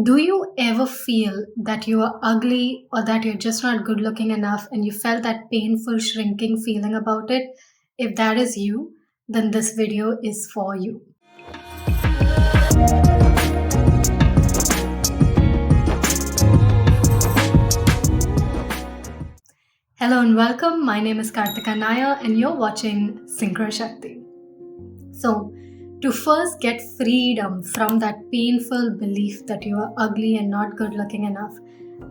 Do you ever feel that you are ugly or that you're just not good looking enough and you felt that painful shrinking feeling about it? If that is you, then this video is for you. Hello and welcome. My name is Kartika Nair and you're watching Synchro Shakti. So, to first get freedom from that painful belief that you are ugly and not good looking enough,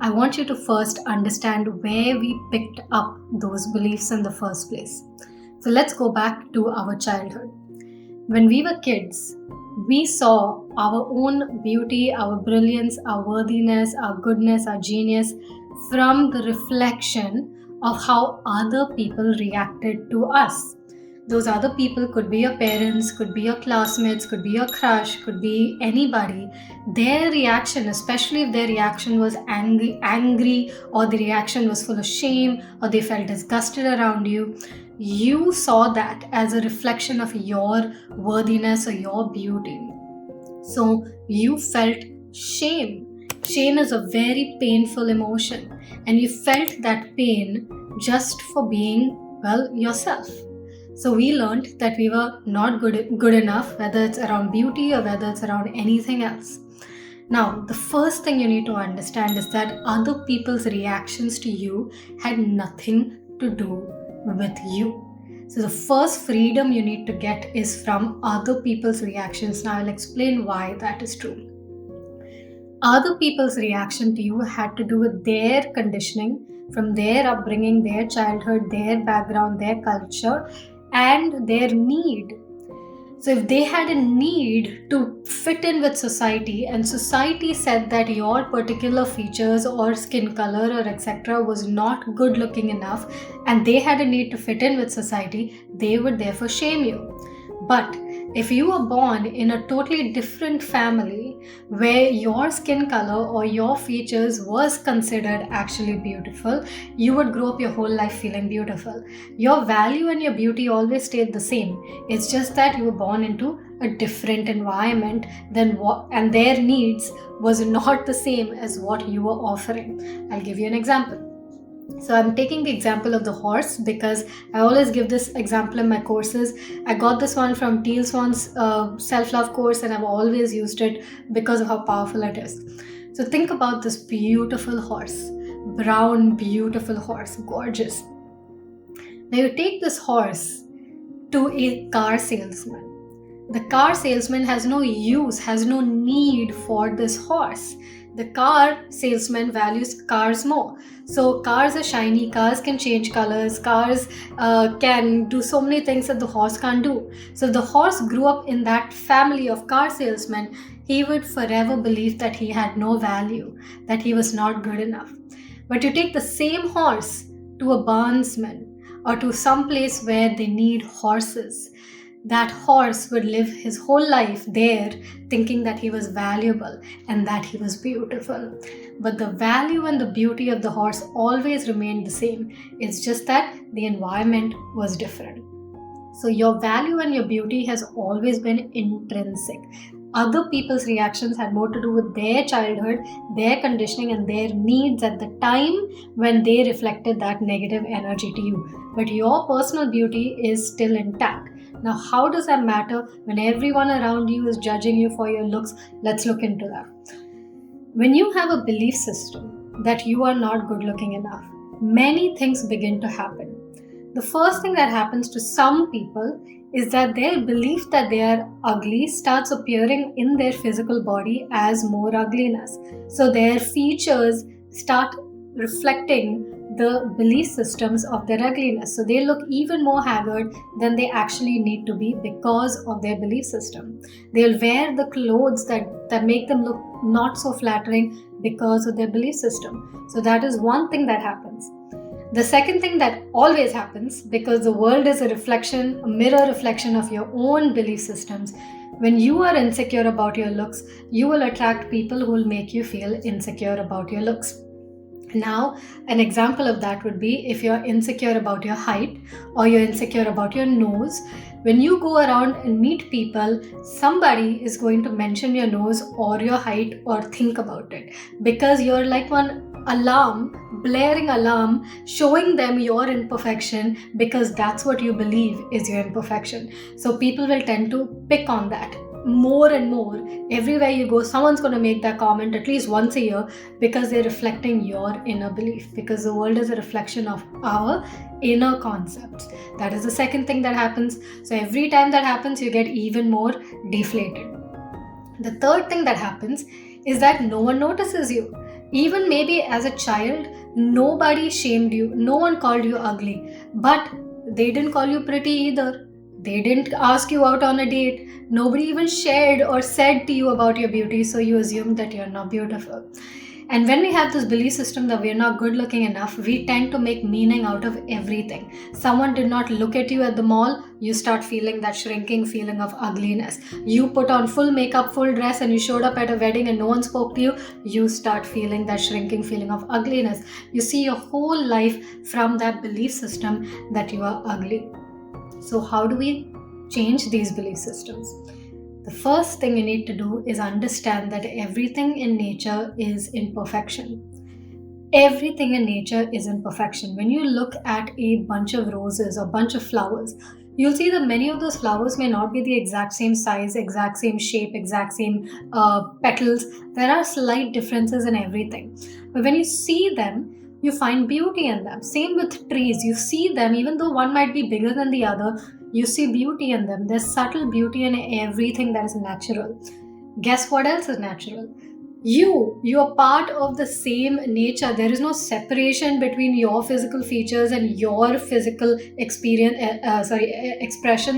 I want you to first understand where we picked up those beliefs in the first place. So, let's go back to our childhood. When we were kids, we saw our own beauty, our brilliance, our worthiness, our goodness, our genius from the reflection of how other people reacted to us. Those other people could be your parents, could be your classmates, could be your crush, could be anybody. Their reaction, especially if their reaction was angry, or the reaction was full of shame, or they felt disgusted around you, you saw that as a reflection of your worthiness or your beauty. So you felt shame. Shame is a very painful emotion, and you felt that pain just for being, well, yourself. So we learned that we were not good enough, whether it's around beauty or whether it's around anything else. Now, the first thing you need to understand is that other people's reactions to you had nothing to do with you. So the first freedom you need to get is from other people's reactions. Now I'll explain why that is true. Other people's reaction to you had to do with their conditioning, from their upbringing, their childhood, their background, their culture, and their need. So if they had a need to fit in with society, and society said that your particular features or skin color or etc. was not good looking enough, and they had a need to fit in with society, they would therefore shame you. But if you were born in a totally different family where your skin color or your features was considered actually beautiful, you would grow up your whole life feeling beautiful. Your value and your beauty always stayed the same. It's just that you were born into a different environment than what, and their needs was not the same as what you were offering. I'll give you an example. So I'm taking the example of the horse because I always give this example in my courses. I got this one from Teal Swan's self-love course, and I've always used it because of how powerful it is. So think about this beautiful horse, brown, beautiful horse, gorgeous. Now you take this horse to a car salesman. The car salesman has no use, has no need for this horse. The car salesman values cars more. So cars are shiny, cars can change colors, cars can do so many things that the horse can't do. So the horse grew up in that family of car salesmen. He would forever believe that he had no value, that he was not good enough. But you take the same horse to a barnsman or to some place where they need horses. That horse would live his whole life there thinking that he was valuable and that he was beautiful. But the value and the beauty of the horse always remained the same. It's just that the environment was different. So your value and your beauty has always been intrinsic. Other people's reactions had more to do with their childhood, their conditioning, and their needs at the time when they reflected that negative energy to you. But your personal beauty is still intact. Now, how does that matter when everyone around you is judging you for your looks? Let's look into that. When you have a belief system that you are not good looking enough, many things begin to happen. The first thing that happens to some people is that their belief that they are ugly starts appearing in their physical body as more ugliness. So their features start reflecting the belief systems of their ugliness. So they look even more haggard than they actually need to be because of their belief system. They'll wear the clothes that make them look not so flattering because of their belief system. So that is one thing that happens. The second thing that always happens, because the world is a mirror reflection of your own belief systems, when you are insecure about your looks, you will attract people who will make you feel insecure about your looks. Now, an example of that would be if you're insecure about your height or you're insecure about your nose. When you go around and meet people, somebody is going to mention your nose or your height or think about it, because you're like one alarm, blaring alarm, showing them your imperfection, because that's what you believe is your imperfection. So people will tend to pick on that more and more. Everywhere you go, someone's going to make that comment at least once a year, because they're reflecting your inner belief, because the world is a reflection of our inner concepts. That is the second thing that happens. So every time that happens, you get even more deflated. The third thing that happens is that no one notices you. Even maybe as a child, nobody shamed you, no one called you ugly, but they didn't call you pretty either. They didn't ask you out on a date. Nobody even shared or said to you about your beauty, so you assumed that you're not beautiful. And when we have this belief system that we're not good looking enough, we tend to make meaning out of everything. Someone did not look at you at the mall, you start feeling that shrinking feeling of ugliness. You put on full makeup, full dress, and you showed up at a wedding and no one spoke to you, you start feeling that shrinking feeling of ugliness. You see your whole life from that belief system that you are ugly. So how do we change these belief systems? The first thing you need to do is understand that everything in nature is imperfection. Everything in nature is imperfection. When you look at a bunch of roses or bunch of flowers, you'll see that many of those flowers may not be the exact same size, exact same shape, exact same petals. There are slight differences in everything. But when you see them, you find beauty in them. Same with trees. You see them, even though one might be bigger than the other, you see beauty in them. There's subtle beauty in everything that is natural. Guess what else is natural? You are part of the same nature. There is no separation between your physical features and your physical expression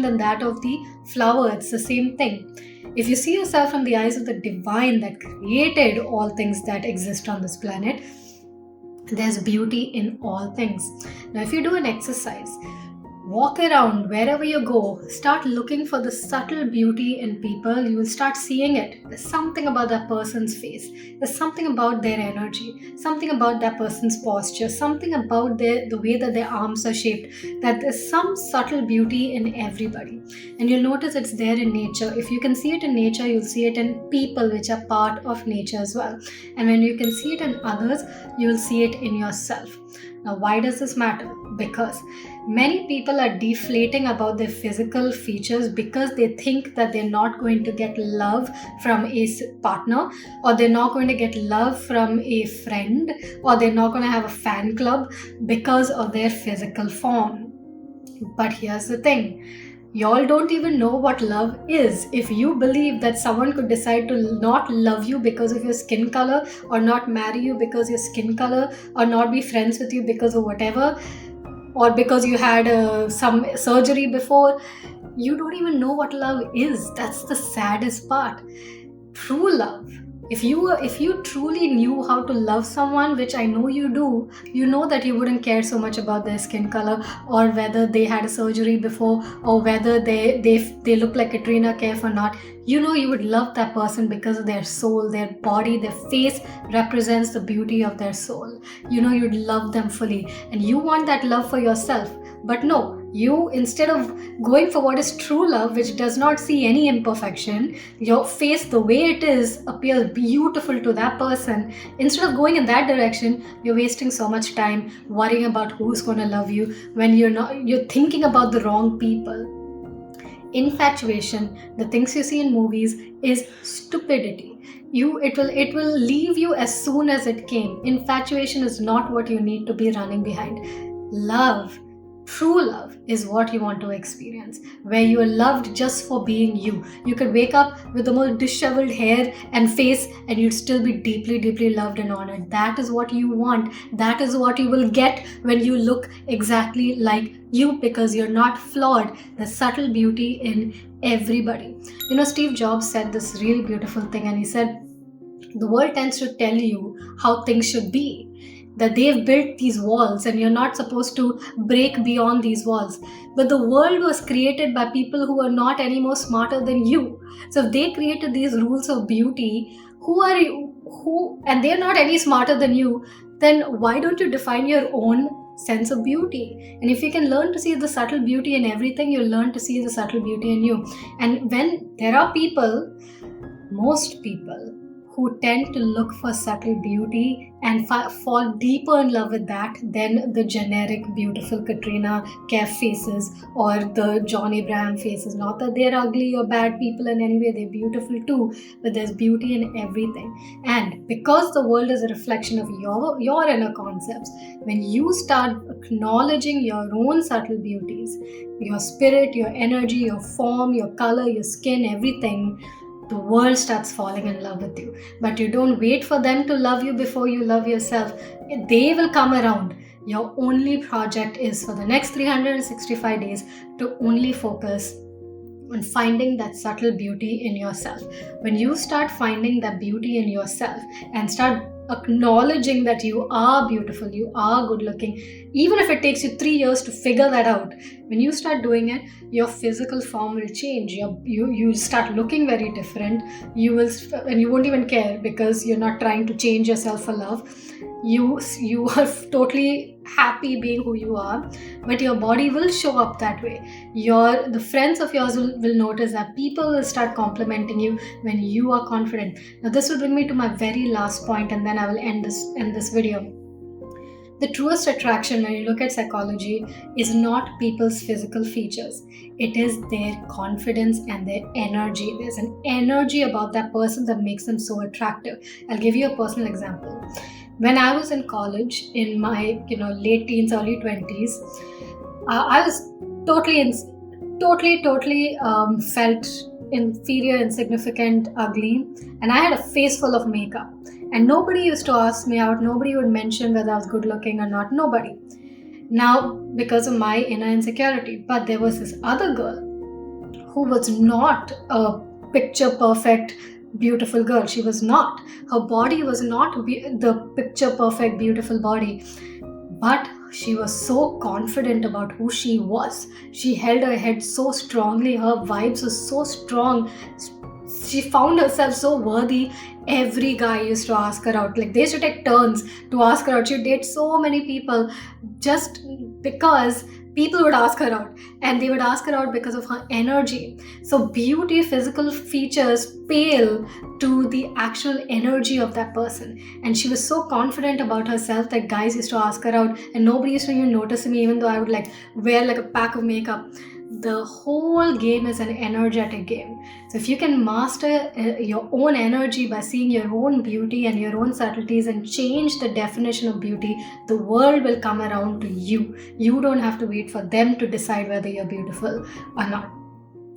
than that of the flower. It's the same thing. If you see yourself from the eyes of the divine that created all things that exist on this planet, there's beauty in all things. Now, if you do an exercise, walk around wherever you go, start looking for the subtle beauty in people. You will start seeing it. There's something about that person's face, there's something about their energy, something about that person's posture, something about the way that their arms are shaped, that there's some subtle beauty in everybody. And you'll notice it's there in nature. If you can see it in nature, you'll see it in people, which are part of nature as well. And when you can see it in others, you'll see it in yourself. Now, why does this matter? Because many people are deflating about their physical features because they think that they're not going to get love from a partner, or they're not going to get love from a friend, or they're not going to have a fan club because of their physical form. But here's the thing. Y'all don't even know what love is. If you believe that someone could decide to not love you because of your skin color, or not marry you because your skin color, or not be friends with you because of whatever, or because you had some surgery before, you don't even know what love is. That's the saddest part. True love, if you truly knew how to love someone, which I know you do, you know that you wouldn't care so much about their skin color, or whether they had a surgery before, or whether they look like Katrina Kaif or not. You know you would love that person because of their soul, their body, their face represents the beauty of their soul. You know you'd love them fully, and you want that love for yourself. But no, you, instead of going for what is true love, which does not see any imperfection, your face the way it is appears beautiful to that person. Instead of going in that direction, you're wasting so much time worrying about who's going to love you when you're thinking about the wrong people. Infatuation, the things you see in movies, is stupidity. It will leave you as soon as it came. Infatuation is not what you need to be running behind. Love, true love, is what you want to experience, where you are loved just for being you. You could wake up with the most disheveled hair and face and you'd still be deeply, deeply loved and honored. That is what you want. That is what you will get when you look exactly like you, because you're not flawed. There's subtle beauty in everybody. You know, Steve Jobs said this really beautiful thing, and he said, the world tends to tell you how things should be, that they've built these walls and you're not supposed to break beyond these walls. But the world was created by people who are not any more smarter than you. So if they created these rules of beauty, who are you? And they're not any smarter than you. then why don't you define your own sense of beauty? And if you can learn to see the subtle beauty in everything, you'll learn to see the subtle beauty in you. And when there are people, most people, who tend to look for subtle beauty and fall deeper in love with that than the generic beautiful Katrina Kaif faces or the John Abraham faces. Not that they're ugly or bad people in any way, they're beautiful too, but there's beauty in everything. And because the world is a reflection of your inner concepts, when you start acknowledging your own subtle beauties, your spirit, your energy, your form, your color, your skin, everything, the world starts falling in love with you. But you don't wait for them to love you before you love yourself. They will come around. Your only project is for the next 365 days to only focus on finding that subtle beauty in yourself. When you start finding that beauty in yourself and start acknowledging that you are beautiful, you are good looking, even if it takes you 3 years to figure that out, when you start doing it, your physical form will change. You start looking very different. You will, and you won't even care because you're not trying to change yourself for love. You are totally happy being who you are, but your body will show up that way. The friends of yours will notice that. People will start complimenting you when you are confident. Now this will bring me to my very last point, and then I will end this video. The truest attraction, when you look at psychology, is not people's physical features. It is their confidence and their energy. There's an energy about that person that makes them so attractive. I'll give you a personal example. When I was in college, in my late teens, early 20s, I was totally felt inferior, insignificant, ugly, and I had a face full of makeup. And nobody used to ask me out. Nobody would mention whether I was good looking or not. Nobody. Now, because of my inner insecurity. But there was this other girl who was not a picture perfect, beautiful girl. She was not. Her body was not the picture perfect, beautiful body. But she was so confident about who she was. She held her head so strongly. Her vibes were so strong. She found herself so worthy. Every guy used to ask her out. Like, they used to take turns to ask her out. She'd date so many people just because people would ask her out, and they would ask her out because of her energy. So beauty, physical features pale to the actual energy of that person. And she was so confident about herself that guys used to ask her out, and nobody used to even notice me, even though I would wear a pack of makeup. The whole game is an energetic game. So if you can master your own energy by seeing your own beauty and your own subtleties and change the definition of beauty, the world will come around to you. You don't have to wait for them to decide whether you're beautiful or not.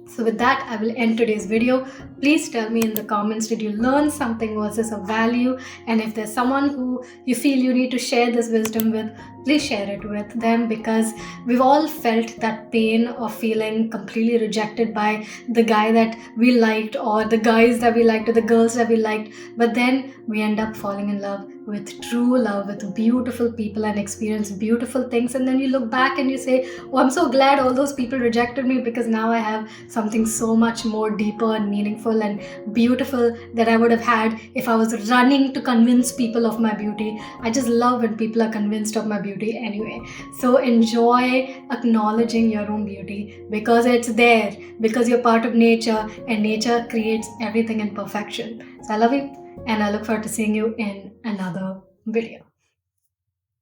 So with that, I will end today's video. Please tell me in the comments, did you learn something? Was this of value? And if there's someone who you feel you need to share this wisdom with, please share it with them, because we've all felt that pain of feeling completely rejected by the guy that we liked, or the guys that we liked, or the girls that we liked. But then we end up falling in love with true love, with beautiful people, and experience beautiful things. And then you look back and you say, oh, I'm so glad all those people rejected me, because now I have something so much more deeper and meaningful and beautiful that I would have had if I was running to convince people of my beauty. I just love when people are convinced of my beauty anyway. So enjoy acknowledging your own beauty, because it's there, because you're part of nature, and nature creates everything in perfection. So I love you, and I look forward to seeing you in another video.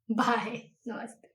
Bye. Namaste.